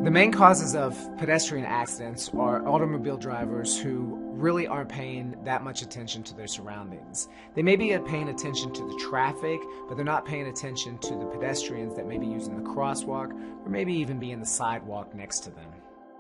The main causes of pedestrian accidents are automobile drivers who really aren't paying that much attention to their surroundings. They may be paying attention to the traffic, but they're not paying attention to the pedestrians that may be using the crosswalk or maybe even be in the sidewalk next to them.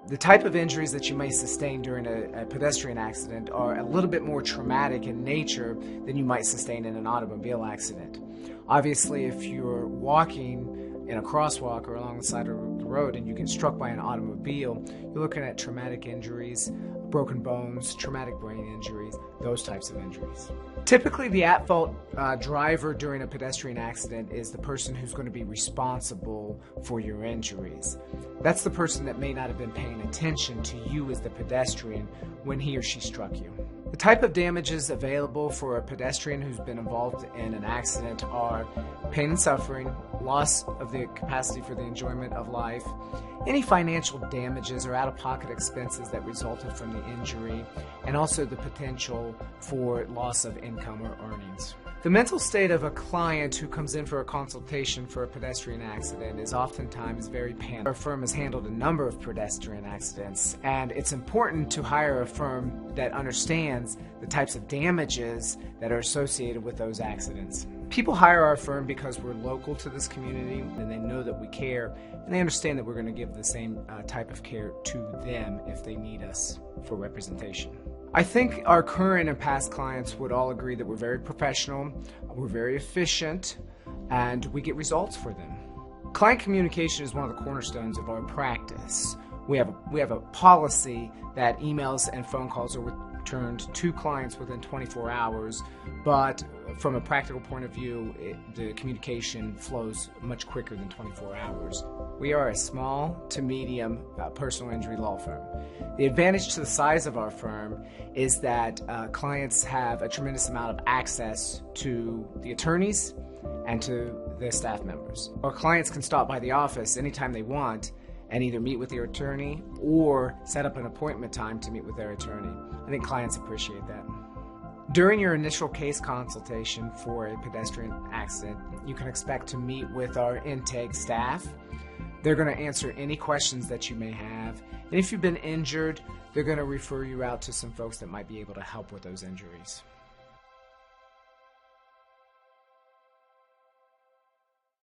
The type of injuries that you may sustain during a pedestrian accident are a little bit more traumatic in nature than you might sustain in an automobile accident. Obviously, if you're walking in a crosswalk or along the side of the road and you get struck by an automobile, you're looking at traumatic injuries, broken bones, traumatic brain injuries, those types of injuries. Typically, the at-fault driver during a pedestrian accident is the person who's going to be responsible for your injuries. That's the person that may not have been paying attention to you as the pedestrian when he or she struck you. The type of damages available for a pedestrian who's been involved in an accident are pain and suffering, loss of the capacity for the enjoyment of life, any financial damages or out-of-pocket expenses that resulted from the injury, and also the potential for loss of income or earnings. The mental state of a client who comes in for a consultation for a pedestrian accident is oftentimes very panicked. Our firm has handled a number of pedestrian accidents, and it's important to hire a firm that understands the types of damages that are associated with those accidents. People hire our firm because we're local to this community and they know that we care, and they understand that we're going to give the same type of care to them if they need us for representation. I think our current and past clients would all agree that we're very professional, we're very efficient, and we get results for them. Client communication is one of the cornerstones of our practice. We have a policy that emails and phone calls are returned to clients within 24 hours, but from a practical point of view, the communication flows much quicker than 24 hours. We are a small to medium personal injury law firm. The advantage to the size of our firm is that clients have a tremendous amount of access to the attorneys and to their staff members. Our clients can stop by the office anytime they want and either meet with their attorney or set up an appointment time to meet with their attorney. I think clients appreciate that. During your initial case consultation for a pedestrian accident, you can expect to meet with our intake staff. They're going to answer any questions that you may have. And if you've been injured, they're going to refer you out to some folks that might be able to help with those injuries.